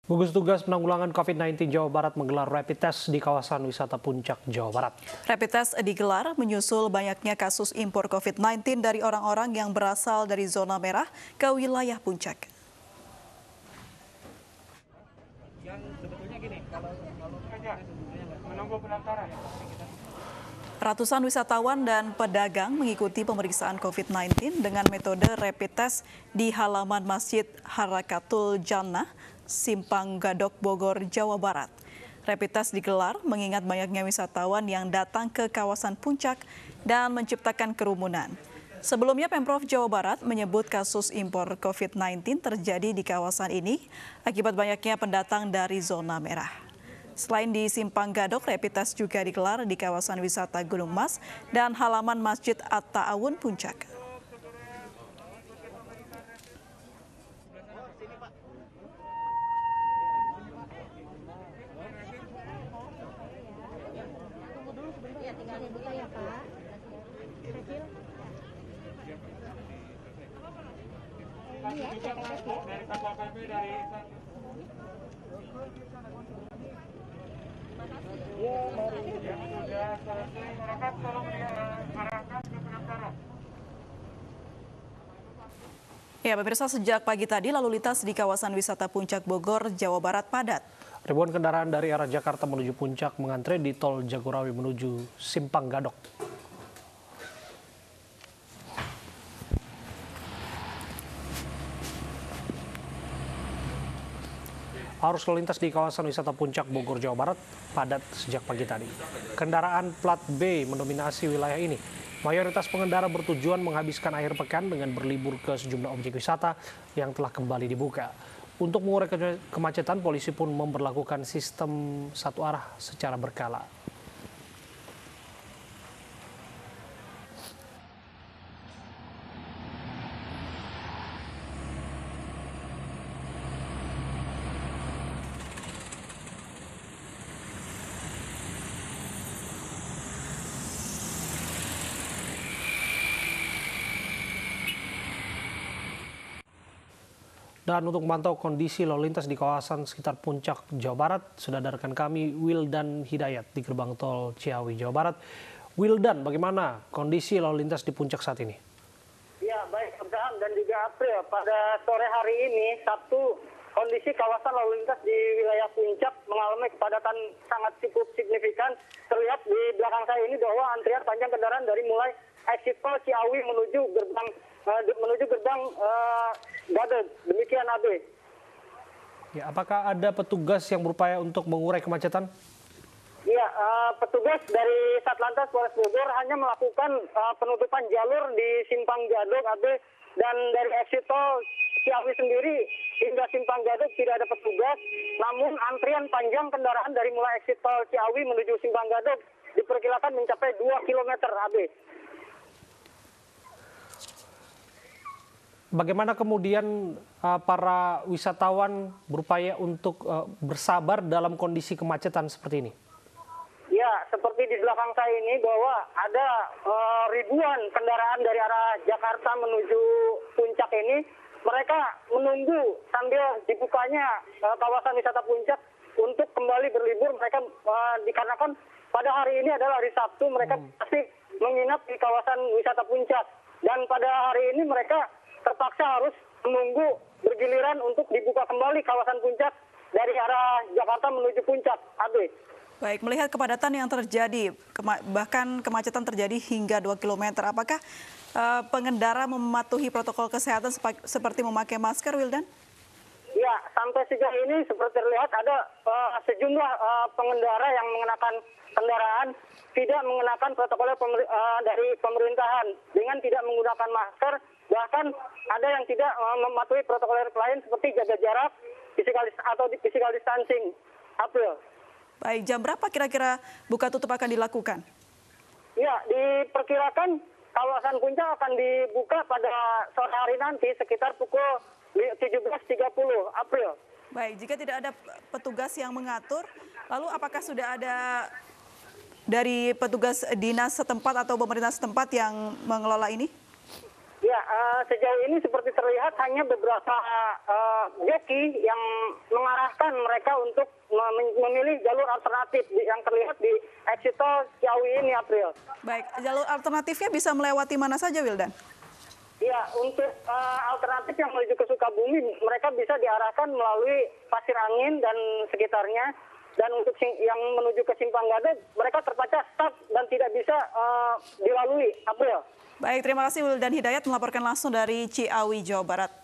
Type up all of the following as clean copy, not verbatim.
Gugus Tugas Penanggulangan COVID-19 Jawa Barat menggelar rapid test di kawasan wisata Puncak, Jawa Barat. Rapid test digelar menyusul banyaknya kasus impor COVID-19 dari orang-orang yang berasal dari zona merah ke wilayah Puncak. Ratusan wisatawan dan pedagang mengikuti pemeriksaan COVID-19 dengan metode rapid test di halaman Masjid Harakatul Jannah, Simpang Gadok, Bogor, Jawa Barat. Rapid test digelar mengingat banyaknya wisatawan yang datang ke kawasan Puncak dan menciptakan kerumunan. Sebelumnya Pemprov Jawa Barat menyebut kasus impor COVID-19 terjadi di kawasan ini akibat banyaknya pendatang dari zona merah. Selain di Simpang Gadok, rapid test juga digelar di kawasan wisata Gunung Mas dan halaman Masjid At-Ta'awun Puncak. Ya, pemirsa, sejak pagi tadi lalu lintas di kawasan wisata Puncak Bogor, Jawa Barat padat. Ribuan kendaraan dari arah Jakarta menuju Puncak mengantre di tol Jagorawi menuju Simpang Gadok. Arus lalu lintas di kawasan wisata Puncak Bogor, Jawa Barat padat sejak pagi tadi. Kendaraan plat B mendominasi wilayah ini. Mayoritas pengendara bertujuan menghabiskan akhir pekan dengan berlibur ke sejumlah objek wisata yang telah kembali dibuka. Untuk mengurai kemacetan, polisi pun memberlakukan sistem satu arah secara berkala. Dan untuk memantau kondisi lalu lintas di kawasan sekitar Puncak, Jawa Barat, sudah ada rekan kami Wildan Hidayat di gerbang tol Ciawi, Jawa Barat. Wildan, bagaimana kondisi lalu lintas di Puncak saat ini? Ya, baik Abraham dan juga April. Pada sore hari ini, Sabtu, kondisi kawasan lalu lintas di wilayah Puncak mengalami kepadatan sangat cukup signifikan. Terlihat di belakang saya ini bahwa antrian panjang kendaraan dari mulai exit tol Ciawi menuju gerbang Gadok. Demikian, Abe. Ya, apakah ada petugas yang berupaya untuk mengurai kemacetan? Ya, petugas dari Satlantas Polres Bogor hanya melakukan penutupan jalur di Simpang Gadok, Abe, dan dari exit tol Ciawi sendiri hingga Simpang Gadok tidak ada petugas. Namun antrian panjang kendaraan dari mulai exit tol Ciawi menuju Simpang Gadok diperkirakan mencapai 2 km, Abe. Bagaimana kemudian para wisatawan berupaya untuk bersabar dalam kondisi kemacetan seperti ini? Ya, seperti di belakang saya ini bahwa ada ribuan kendaraan dari arah Jakarta menuju Puncak ini. Mereka menunggu sambil dibukanya kawasan wisata Puncak untuk kembali berlibur. Mereka dikarenakan pada hari ini adalah hari Sabtu, mereka masih menginap di kawasan wisata Puncak. Dan pada hari ini mereka terpaksa harus menunggu bergiliran untuk dibuka kembali kawasan Puncak dari arah Jakarta menuju Puncak, Abe. Baik, melihat kepadatan yang terjadi, bahkan kemacetan terjadi hingga 2 km, apakah pengendara mematuhi protokol kesehatan seperti memakai masker, Wildan? Ya, sampai sejauh ini seperti terlihat ada sejumlah pengendara yang mengenakan kendaraan tidak mengenakan protokol dari pemerintahan dengan tidak menggunakan masker. Bahkan ada yang tidak mematuhi protokol lain seperti jaga jarak atau physical distancing. April. Baik, jam berapa kira-kira buka tutup akan dilakukan? Ya, diperkirakan kawasan Puncak akan dibuka pada sore hari nanti sekitar pukul 17.30, April. Baik, jika tidak ada petugas yang mengatur, lalu apakah sudah ada dari petugas dinas setempat atau pemerintah setempat yang mengelola ini? Ya, Ya, sejauh ini seperti terlihat hanya beberapa joki yang mengarahkan mereka untuk memilih jalur alternatif yang terlihat di exit tol Ciawi ini, April. Baik, jalur alternatifnya bisa melewati mana saja, Wildan? Ya, untuk alternatif yang menuju ke Sukabumi, mereka bisa diarahkan melalui Pasir Angin dan sekitarnya. Dan untuk yang menuju ke Simpang Gadok, mereka terpecah stop dan tidak bisa dilalui, April. Baik, terima kasih Wildan Hidayat melaporkan langsung dari Ciawi, Jawa Barat.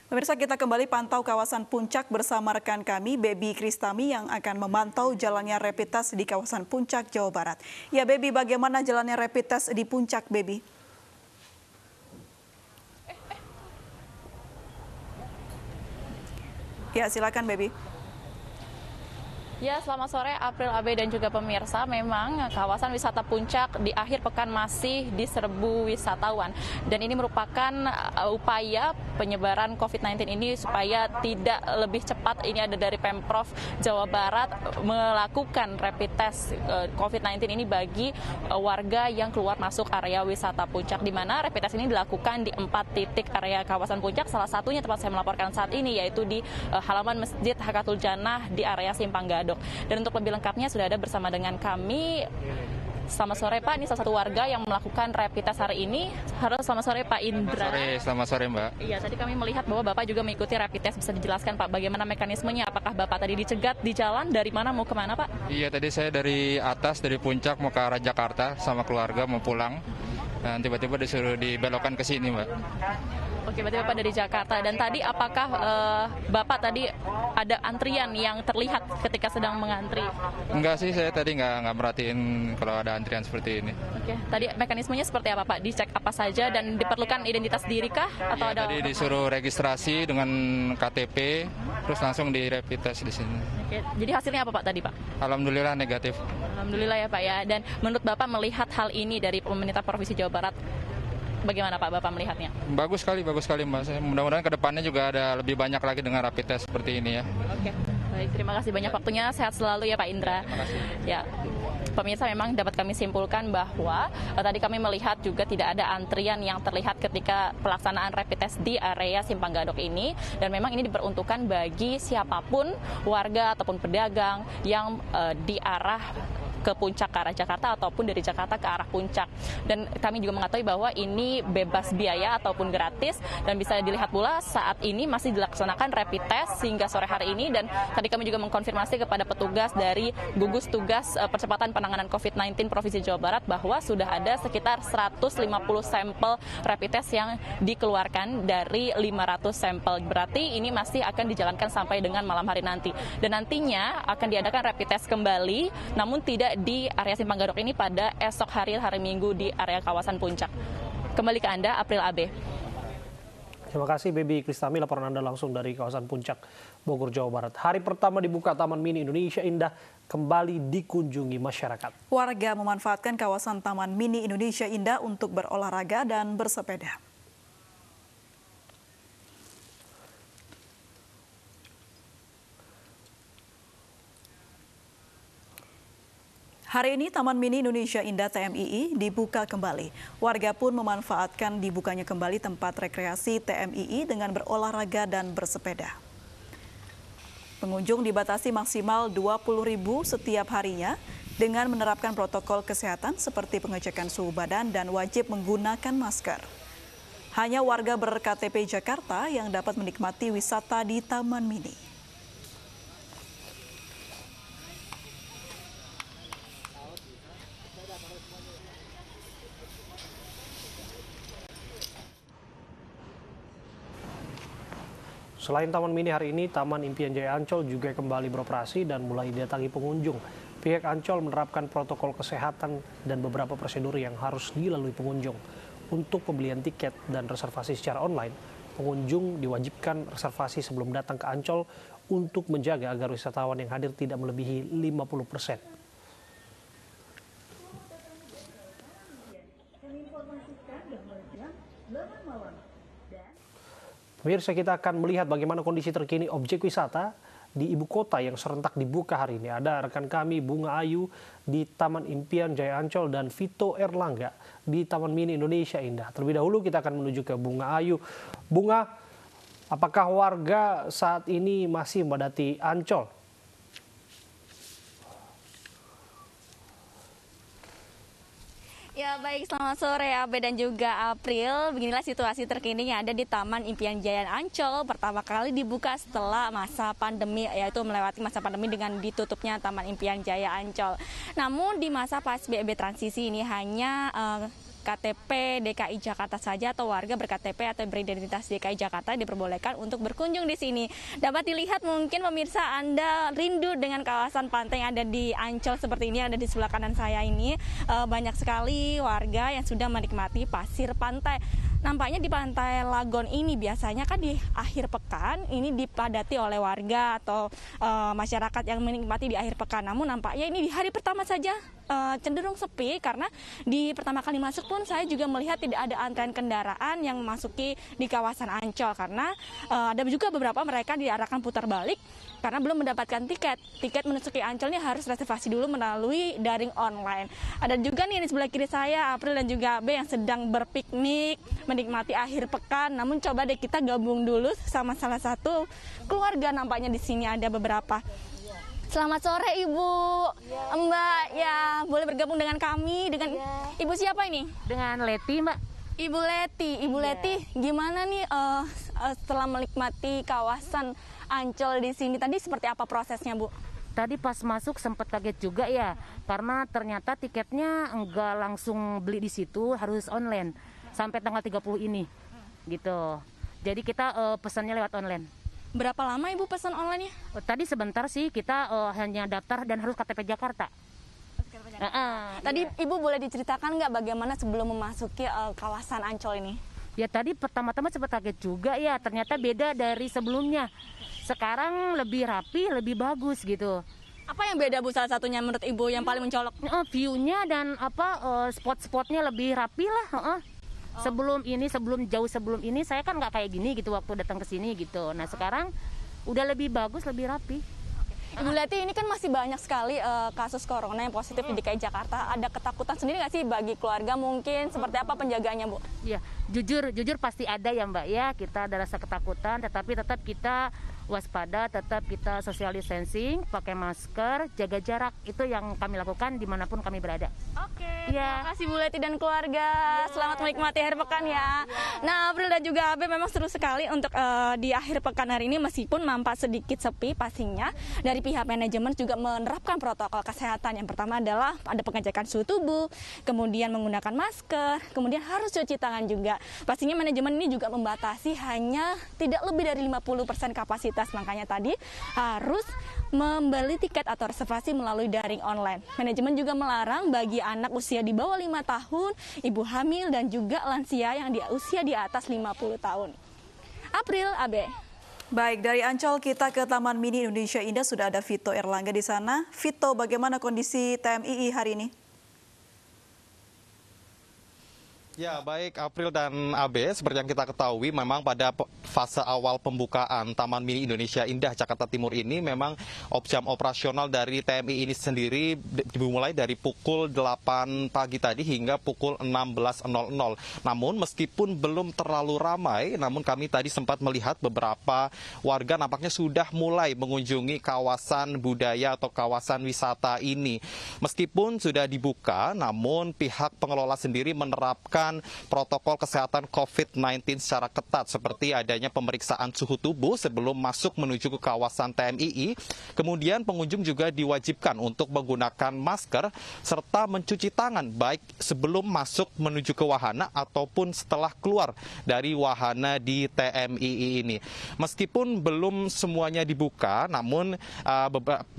Pemirsa, kita kembali pantau kawasan Puncak bersama rekan kami, Baby Kristami, yang akan memantau jalannya rapid test di kawasan Puncak, Jawa Barat. Ya, Baby, bagaimana jalannya rapid test di Puncak, Baby? Ya, silakan, Baby. Ya, selamat sore April, Abe, dan juga pemirsa. Memang kawasan wisata Puncak di akhir pekan masih diserbu wisatawan. Dan ini merupakan upaya penyebaran COVID-19 ini supaya tidak lebih cepat. Ini ada dari Pemprov Jawa Barat melakukan rapid test COVID-19 ini bagi warga yang keluar masuk area wisata Puncak. Di mana rapid test ini dilakukan di 4 titik area kawasan Puncak. Salah satunya tempat saya melaporkan saat ini yaitu di halaman Masjid Harakatul Jannah di area Simpang Gadok. Dan untuk lebih lengkapnya sudah ada bersama dengan kami. Selamat sore Pak, ini salah satu warga yang melakukan rapid test hari ini. Halo, selamat sore Pak Indra. Selamat sore Mbak. Iya, tadi kami melihat bahwa Bapak juga mengikuti rapid test. Bisa dijelaskan Pak bagaimana mekanismenya? Apakah Bapak tadi dicegat di jalan? Dari mana mau kemana Pak? Iya, tadi saya dari atas, dari Puncak mau ke arah Jakarta sama keluarga mau pulang. Dan tiba-tiba disuruh dibelokkan ke sini Mbak. Oke, berarti Bapak dari Jakarta. Dan tadi apakah Bapak tadi ada antrian yang terlihat ketika sedang mengantri? Enggak sih, saya tadi nggak merhatiin kalau ada antrian seperti ini. Oke, tadi mekanismenya seperti apa Pak? Dicek apa saja dan diperlukan identitas diri kah? Atau ada? Tadi disuruh registrasi dengan KTP, terus langsung di rapid test di sini. Oke, jadi hasilnya apa Pak tadi Pak? Alhamdulillah negatif. Alhamdulillah ya Pak ya. Dan menurut Bapak melihat hal ini dari pemerintah Provinsi Jawa Barat, bagaimana Pak Bapak melihatnya? Bagus sekali Mbak. Mudah-mudahan kedepannya juga ada lebih banyak lagi dengan rapid test seperti ini ya. Oke, baik, terima kasih banyak waktunya. Sehat selalu ya Pak Indra. Terima kasih. Ya, pemirsa, memang dapat kami simpulkan bahwa tadi kami melihat juga tidak ada antrian yang terlihat ketika pelaksanaan rapid test di area Simpang Gadok ini. Dan memang ini diperuntukkan bagi siapapun warga ataupun pedagang yang diarah ke Puncak ke arah Jakarta ataupun dari Jakarta ke arah Puncak. Dan kami juga mengetahui bahwa ini bebas biaya ataupun gratis, dan bisa dilihat pula saat ini masih dilaksanakan rapid test hingga sore hari ini. Dan tadi kami juga mengkonfirmasi kepada petugas dari gugus tugas percepatan penanganan COVID-19 Provinsi Jawa Barat bahwa sudah ada sekitar 150 sampel rapid test yang dikeluarkan dari 500 sampel. Berarti ini masih akan dijalankan sampai dengan malam hari nanti. Dan nantinya akan diadakan rapid test kembali, namun tidak di area Simpang Gadok ini pada esok hari Minggu di area kawasan Puncak. Kembali ke Anda, April AB. Terima kasih Baby Kristami, laporan Anda langsung dari kawasan Puncak, Bogor, Jawa Barat. Hari pertama dibuka Taman Mini Indonesia Indah kembali dikunjungi masyarakat. Warga memanfaatkan kawasan Taman Mini Indonesia Indah untuk berolahraga dan bersepeda. Hari ini Taman Mini Indonesia Indah TMII dibuka kembali. Warga pun memanfaatkan dibukanya kembali tempat rekreasi TMII dengan berolahraga dan bersepeda. Pengunjung dibatasi maksimal 20.000 setiap harinya dengan menerapkan protokol kesehatan seperti pengecekan suhu badan dan wajib menggunakan masker. Hanya warga ber-KTP Jakarta yang dapat menikmati wisata di Taman Mini. Selain Taman Mini hari ini, Taman Impian Jaya Ancol juga kembali beroperasi dan mulai didatangi pengunjung. Pihak Ancol menerapkan protokol kesehatan dan beberapa prosedur yang harus dilalui pengunjung. Untuk pembelian tiket dan reservasi secara online, pengunjung diwajibkan reservasi sebelum datang ke Ancol untuk menjaga agar wisatawan yang hadir tidak melebihi 50%. Pemirsa, kita akan melihat bagaimana kondisi terkini objek wisata di ibu kota yang serentak dibuka hari ini. Ada rekan kami Bunga Ayu di Taman Impian Jaya Ancol dan Vito Erlangga di Taman Mini Indonesia Indah. Terlebih dahulu kita akan menuju ke Bunga Ayu. Bunga, apakah warga saat ini masih memadati Ancol? Ya baik, selamat sore Abe dan juga April. Beginilah situasi terkini yang ada di Taman Impian Jaya Ancol. Pertama kali dibuka setelah masa pandemi, yaitu melewati masa pandemi dengan ditutupnya Taman Impian Jaya Ancol. Namun di masa PSBB transisi ini hanya KTP DKI Jakarta saja atau warga ber-KTP atau beridentitas DKI Jakarta diperbolehkan untuk berkunjung di sini. Dapat dilihat mungkin pemirsa Anda rindu dengan kawasan pantai yang ada di Ancol seperti ini, ada di sebelah kanan saya ini. Banyak sekali warga yang sudah menikmati pasir pantai. Nampaknya di Pantai Lagon ini biasanya kan di akhir pekan ini dipadati oleh warga atau masyarakat yang menikmati di akhir pekan. Namun nampaknya ini di hari pertama saja cenderung sepi karena di pertama kali masuk pun saya juga melihat tidak ada antrean kendaraan yang memasuki di kawasan Ancol karena ada juga beberapa mereka diarahkan putar balik karena belum mendapatkan tiket. Tiket memasuki Ancol ini harus reservasi dulu melalui daring online. Ada juga nih di sebelah kiri saya April dan juga Abe yang sedang berpiknik menikmati akhir pekan. Namun coba deh kita gabung dulu sama salah satu keluarga, nampaknya di sini ada beberapa. Selamat sore Ibu, Mbak. Ya, boleh bergabung dengan kami dengan Ibu siapa ini? Dengan Leti, Mbak. Ibu Leti, gimana nih setelah menikmati kawasan Ancol di sini tadi seperti apa prosesnya, Bu? Tadi pas masuk sempat kaget juga ya, karena ternyata tiketnya enggak langsung beli di situ, harus online sampai tanggal 30 ini, gitu. Jadi kita pesannya lewat online. Berapa lama Ibu pesan online-nya? Tadi sebentar sih, kita hanya daftar dan harus KTP Jakarta. Tadi Ibu boleh diceritakan nggak bagaimana sebelum memasuki kawasan Ancol ini? Ya tadi pertama-tama sempat kaget juga ya, ternyata beda dari sebelumnya. Sekarang lebih rapi, lebih bagus gitu. Apa yang beda Bu salah satunya menurut Ibu yang paling mencolok? View-nya dan spot-spotnya lebih rapi lah. Sebelum ini saya kan nggak kayak gini gitu waktu datang ke sini gitu. Nah sekarang udah lebih bagus, lebih rapi. Ibu Leti, ini kan masih banyak sekali kasus corona yang positif di DKI Jakarta. Ada ketakutan sendiri nggak sih bagi keluarga mungkin? Seperti apa penjagaannya, Bu? Ya, jujur pasti ada ya Mbak ya. Kita ada rasa ketakutan, tetapi tetap kita waspada, tetap kita social distancing, pakai masker, jaga jarak. Itu yang kami lakukan dimanapun kami berada. Oke, ya. Terima kasih Bu Leti dan keluarga. Selamat menikmati akhir pekan ya. Nah, April dan juga Abe memang seru sekali untuk di akhir pekan hari ini meskipun nampak sedikit sepi pastinya. Dari pihak manajemen juga menerapkan protokol kesehatan. Yang pertama adalah ada pengecekan suhu tubuh, kemudian menggunakan masker, kemudian harus cuci tangan juga. Pastinya manajemen ini juga membatasi hanya tidak lebih dari 50% kapasitas. Makanya tadi harus membeli tiket atau reservasi melalui daring online. Manajemen juga melarang bagi anak usia di bawah 5 tahun, ibu hamil dan juga lansia yang di usia di atas 50 tahun. April, Abe. Baik, dari Ancol kita ke Taman Mini Indonesia Indah, sudah ada Vito Erlangga di sana. Vito, bagaimana kondisi TMII hari ini? Ya, baik April dan Abe, seperti yang kita ketahui memang pada fase awal pembukaan Taman Mini Indonesia Indah Jakarta Timur ini memang jam operasional dari TMI ini sendiri dimulai dari pukul 8 pagi tadi hingga pukul 16.00. Namun meskipun belum terlalu ramai, namun kami tadi sempat melihat beberapa warga nampaknya sudah mulai mengunjungi kawasan budaya atau kawasan wisata ini. Meskipun sudah dibuka, namun pihak pengelola sendiri menerapkan protokol kesehatan COVID-19 secara ketat seperti adanya pemeriksaan suhu tubuh sebelum masuk menuju ke kawasan TMII. Kemudian pengunjung juga diwajibkan untuk menggunakan masker serta mencuci tangan baik sebelum masuk menuju ke wahana ataupun setelah keluar dari wahana di TMII ini. Meskipun belum semuanya dibuka, namun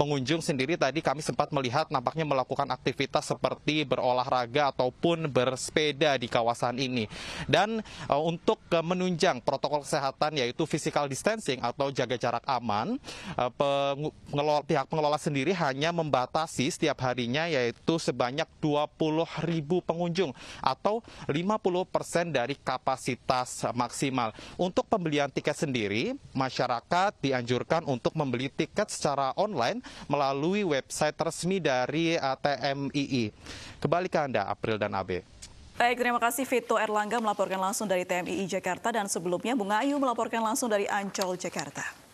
pengunjung sendiri tadi kami sempat melihat nampaknya melakukan aktivitas seperti berolahraga ataupun bersepeda di kawasan ini. Dan untuk menunjang protokol kesehatan yaitu physical distancing atau jaga jarak aman, pihak pengelola sendiri hanya membatasi setiap harinya yaitu sebanyak 20.000 pengunjung atau 50% dari kapasitas maksimal. Untuk pembelian tiket sendiri, masyarakat dianjurkan untuk membeli tiket secara online melalui website resmi dari TMII. Kembali ke Anda, April dan Abe. Baik, terima kasih Vito Erlangga melaporkan langsung dari TMII Jakarta dan sebelumnya Bunga Ayu melaporkan langsung dari Ancol, Jakarta.